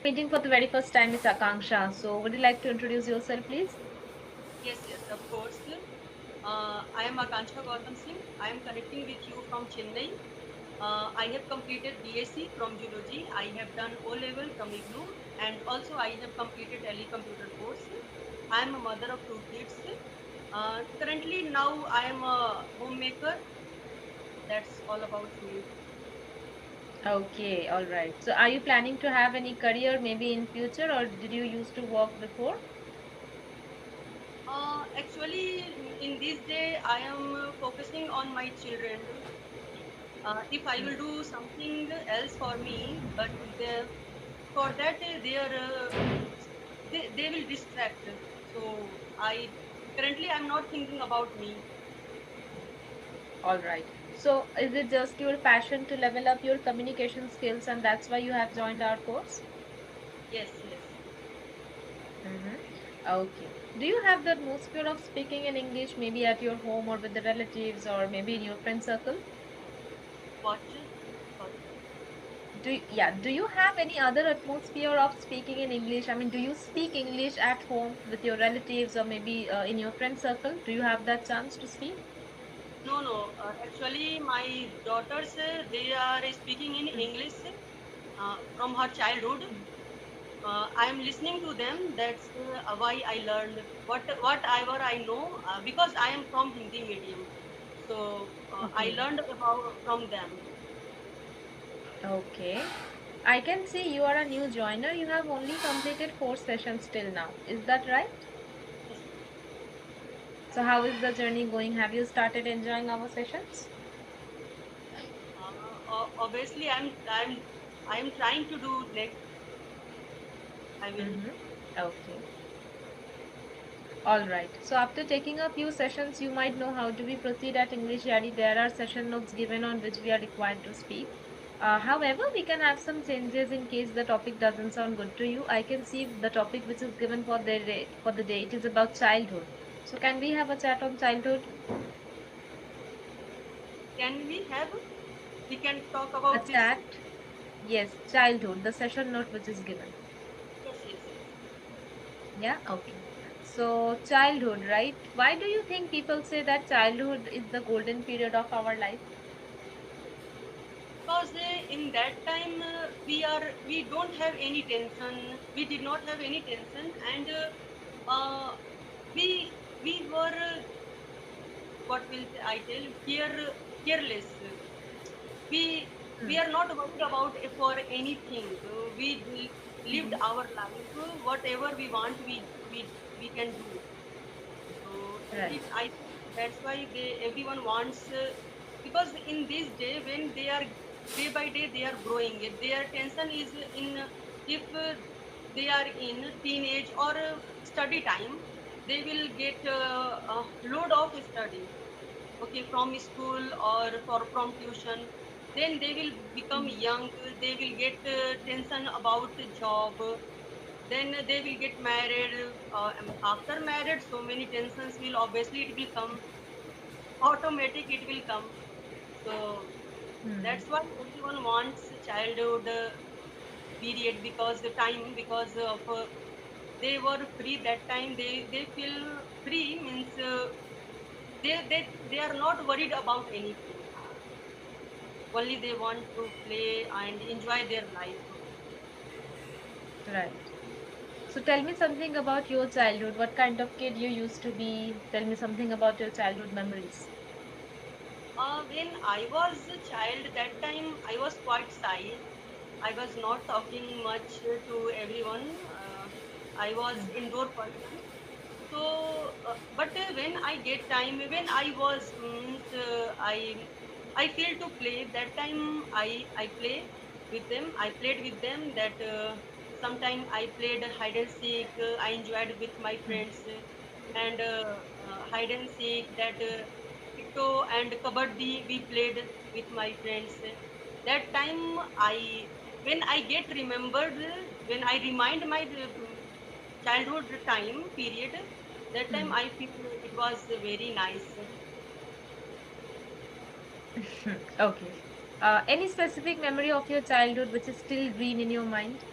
meeting for the very first time is Akanksha. So, would you like to introduce yourself, please? Yes, yes, of course. I am Akanksha Gautam Singh. I am connecting with you from Chennai. I have completed BSc from Geology. I have done O level from IGNOU, and also I have completed telecomputer course. I am a mother of two kids. Currently, now I am a homemaker. That's all about me. Okay, all right. So, are you planning to have any career maybe in future, or did you used to work before? Actually, in this day, I am focusing on my children. If I will do something else for me, but for that they will distract. So I currently I'm not thinking about me. All right. So, is it just your passion to level up your communication skills, and that's why you have joined our course? Yes, yes. Mm-hmm. Okay. Do you have the atmosphere of speaking in English, maybe at your home or with the relatives, or maybe in your friend circle? What? Sorry. Do you have any other atmosphere of speaking in English? I mean, do you speak English at home with your relatives or maybe in your friend circle? Do you have that chance to speak? No, no. Actually, my daughters they are speaking in English from her childhood. I am listening to them. That's why I learned whatever I know because I am from Hindi medium. So I Okay. learned about from them. Okay. I can see you are a new joiner. You have only completed 4 sessions till now. Is that right? Yes. So how is the journey going? Have you started enjoying our sessions? Obviously, I'm trying to do next. I will. Mm-hmm. Okay. All right. So after taking a few sessions, you might know how do we proceed at English Yadi. There are session notes given on which we are required to speak. However, we can have some changes in case the topic doesn't sound good to you. I can see the topic which is given for the day. It is about childhood. So can we have a chat on childhood? Can we have? We can talk A about this. chat? Yes, childhood. The session note which is given. Yes, yes, yes. Yeah. Okay. So childhood, right? Why do you think people say that childhood is the golden period of our life? Because in that time we don't have any tension. We did not have any tension, and we we were what will I tell you? Careless. we we Hmm. are not worried about for anything. We lived Mhm. our life. Whatever we want, we can do. So Right. I think that's why everyone wants because in this day when they are day by day they are growing, their tension is in if they are in teenage or study time, they will get a load of study, okay, from school or from tuition. Then they will become young. They will get tension about the job. Then they will get married. After marriage, so many tensions will obviously it will come. Automatic it will come. So Hmm. that's why everyone wants childhood period because the time because of they were free that time. They feel free means they are not worried about anything. Only they want to play and enjoy their life. Right. So tell me something about your childhood. What kind of kid you used to be? Tell me something about your childhood memories. When I was a child, that time I was quite shy. I was not talking much to everyone. I was Hmm. indoor person. So but when I get time, when I was I feel to play that time. I play with them. I played with them that sometime I played hide and seek. I enjoyed with my Hmm. friends and hide and seek that Pito and kabaddi we played with my friends. That time I when I get remembered, when I remind my childhood time period, that time Hmm. I feel it was very nice. Okay. Any specific memory of your childhood which is still green in your mind?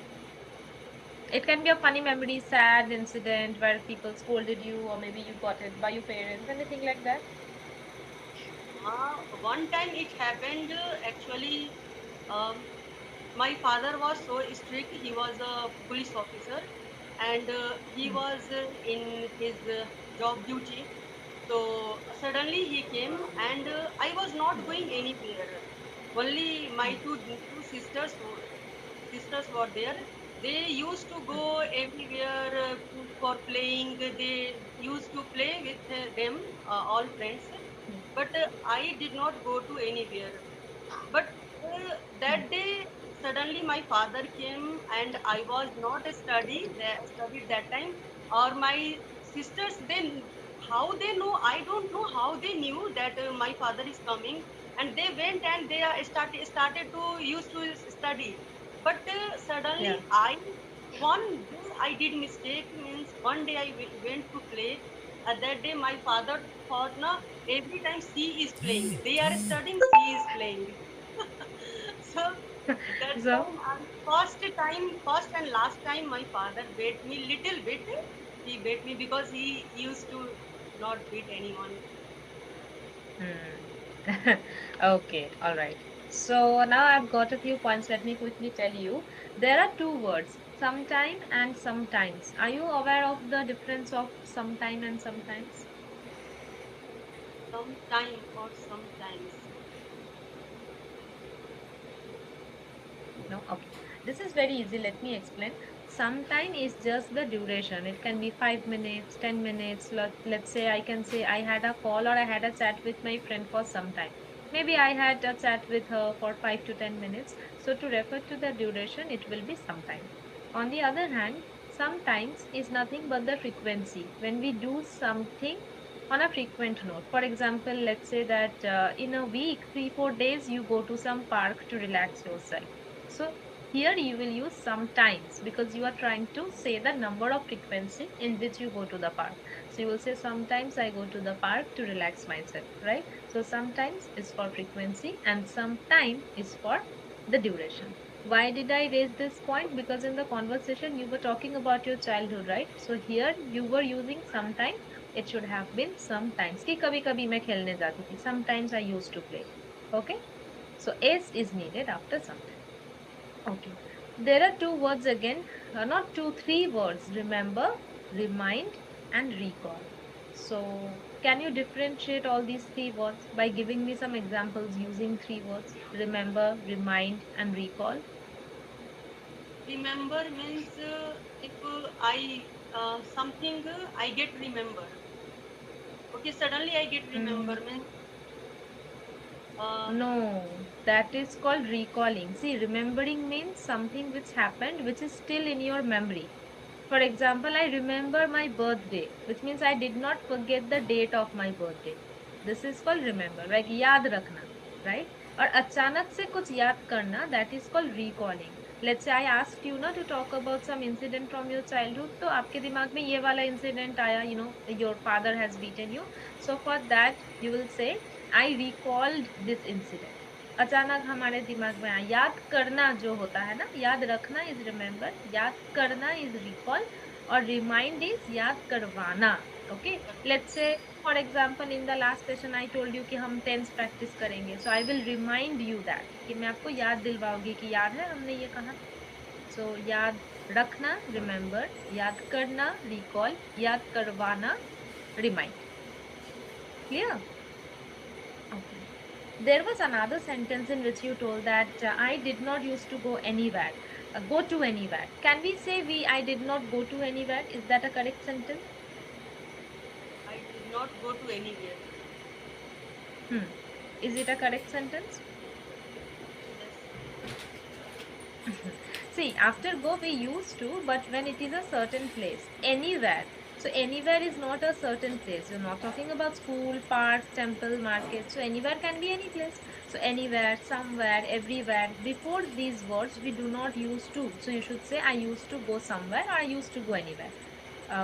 It can be a funny memory, sad incident where people scolded you, or maybe you got it by your parents, anything like that. One time it happened actually. Um, my father was so strict. He was a police officer, and he Hmm. was in his job duty. So suddenly he came, and I was not going anywhere. Only my two sisters were there. They used to go everywhere for playing. They used to play with them, all friends. Hmm. But I did not go to anywhere. But Hmm. that day, suddenly my father came, and I was not studied that time. Or my sisters, then how they know? I don't know how they knew that my father is coming, and they went and they started to used to study. But suddenly Yeah. one day I did mistake, means one day I went to play. That day my father thought, na, every time she is playing, they are studying, she is playing. So that So, first and last time, my father beat me little bit. He beat me because he used to not beat anyone. hmm. Okay, all right. So now I've got a few points. Let me quickly tell you. There are two words, sometime and sometimes. Are you aware of the difference of sometime and sometimes? Sometime or sometimes. No? Okay. This is very easy. Let me explain. Sometime is just the duration. It can be 5 minutes, 10 minutes. Let's say I can say I had a call or I had a chat with my friend for some time. Maybe I had a chat with her for 5 to 10 minutes. So to refer to the duration, it will be sometime. On the other hand, sometimes is nothing but the frequency. When we do something on a frequent note. For example, let's say that in a week, 3, 4 days, you go to some park to relax yourself. So here you will use sometimes because you are trying to say the number of frequency in which you go to the park. So you will say sometimes I go to the park to relax myself, right? So sometimes is for frequency and sometime is for the duration. Why did I raise this point? Because in the conversation you were talking about your childhood, right? So here you were using sometime. It should have been sometimes. कि कभी कभी मैं खेलने जाती थी. Sometimes I used to play. Okay. So S is needed after sometimes. Okay. There are two words again, not two, three words. Remember, remind, and recall. So, can you differentiate all these three words by giving me some examples using three words? Remember, remind, and recall. Remember means if I something I get remember. Okay, suddenly I get remember Mm, means uh, no, that is called recalling. See, remembering means something which happened which is still in your memory. For example, I remember my birthday, which means I did not forget the date of my birthday. This is called remember, like याद रखना, right? और अचानक से कुछ याद करना, that is called recalling. Let's say I asked you ना to talk about some incident from your childhood, तो आपके दिमाग में ये वाला incident आया, your father has beaten you. So for that, you will say, I recalled this incident. अचानक हमारे दिमाग में आया याद करना जो होता है ना याद रखना इज रिमेम्बर याद करना इज रिकॉल और रिमाइंड इज याद करवाना okay let's say for example in the last session I told you कि हम टेंस प्रैक्टिस करेंगे so I will remind you that कि मैं आपको याद दिलवाऊंगी कि याद है हमने ये कहा था सो याद रखना रिमेम्बर याद करना रिकॉल याद करवाना remind clear Okay. There was another sentence in which you told that I did not used to go anywhere. Go to anywhere. Can we say I did not go to anywhere? Is that a correct sentence? I did not go to anywhere. Hmm. Is it a correct sentence? Yes. See, after go we used to, but when it is a certain place, anywhere. So anywhere is not a certain place. You're not talking about school, parks, temple, market. So anywhere can be any place. So anywhere, somewhere, everywhere. Before these words, we do not use to. So you should say I used to go somewhere or I used to go anywhere.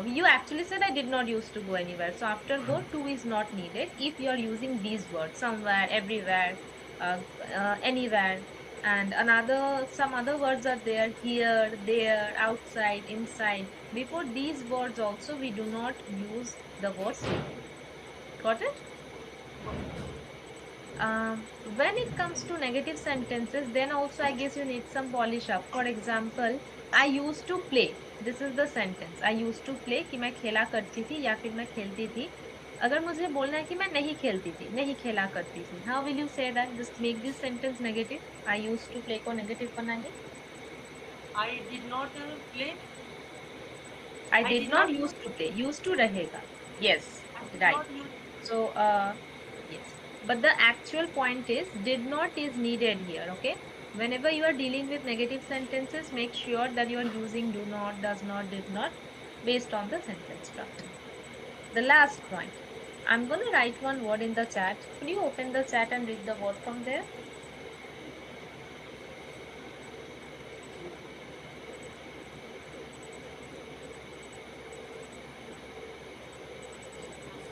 You actually said I did not used to go anywhere. So after go, to is not needed if you are using these words somewhere, everywhere, uh, anywhere. And another, some other words are there: here, there, outside, inside. Before these words also we do not use the word sleeping. Got it? Okay. When it comes to negative sentences, then also I guess you need some polish up. For example, I used to play. This is the sentence. I used to play कि मैं खेला करती थी या फिर मैं खेलती थी. अगर मुझे बोलना है कि मैं नहीं खेलती थी, नहीं खेला करती थी. How will you say that? Just make this sentence negative. I used to play को negative बनाएंगे. I did not play. I I did did not not use. used to play. Used to रहेगा. Yes, I did right. not use. So, yes. But the actual point is, did not is needed here, okay? Whenever you are dealing with negative sentences, make sure that you are using do not, does not, did not based on the sentence structure. The last point. I'm going to write one word in the chat. Could you open the chat and read the word from there?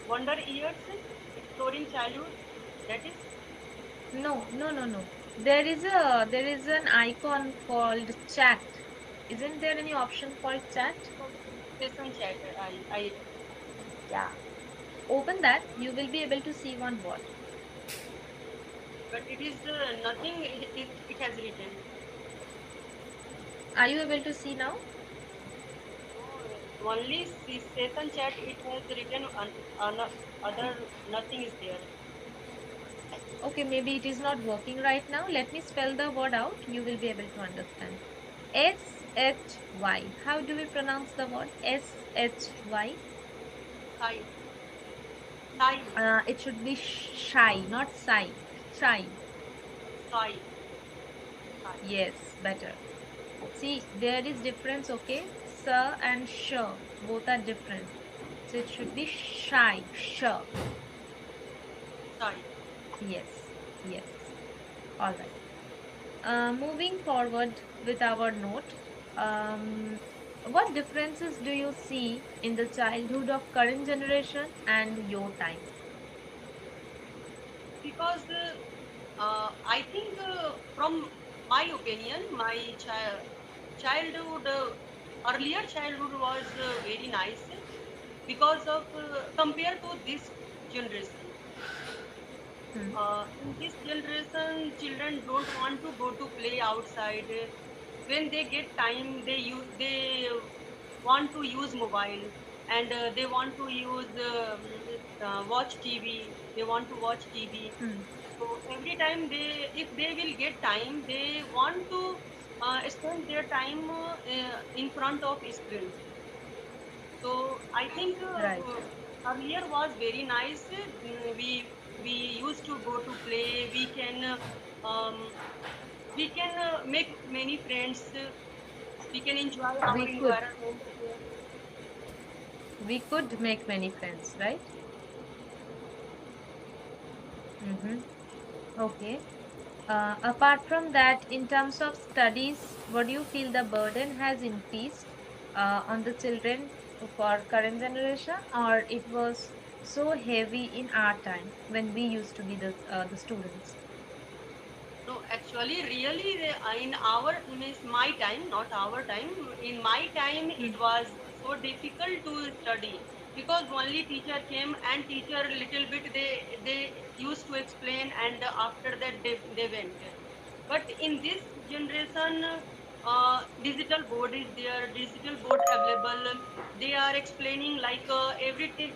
Wonder years, exploring childhood. That is No, no, no, no. There is an icon called chat. Isn't there any option called chat? session chat. I. Yeah. Open that. You will be able to see one word. But it is nothing. It has written. Are you able to see now? No, only session chat. It has written. Other nothing is there. Okay, maybe it is not working right now. Let me spell the word out. You will be able to understand. SHY. How do we pronounce the word SHY? Sai. Sai. It should be shy, not sigh. Shy. Sai. Sai. Yes, better. See, there is difference, okay? Sir and sh, both are different. So it should be shy, sh. Sai. Yes, yes. All right. Moving forward with our note, what differences do you see in the childhood of current generation and your time? Because I think from my opinion, my childhood, earlier childhood was very nice because of compared to this generation. Hmm. In this generation, children don't want to go to play outside. When they get time, they want to use mobile and they want to use watch TV. They want to watch TV. Hmm. So every time if they will get time, they want to spend their time in front of screen. So I think Right. earlier was very nice. We used to go to play. Um, we can make many friends. We can enjoy our We could. environment. We could make many friends, right? Mm-hmm. Okay. Apart from that, in terms of studies, what do you feel the burden has increased on the children for current generation, or it was so heavy in our time when we used to be the students? No, actually, really, in our means my time, not our time. In my time, Hmm. it was so difficult to study because only teacher came and teacher little bit they used to explain and after that they went. But in this generation, digital board is there, digital board available. They are explaining like everything.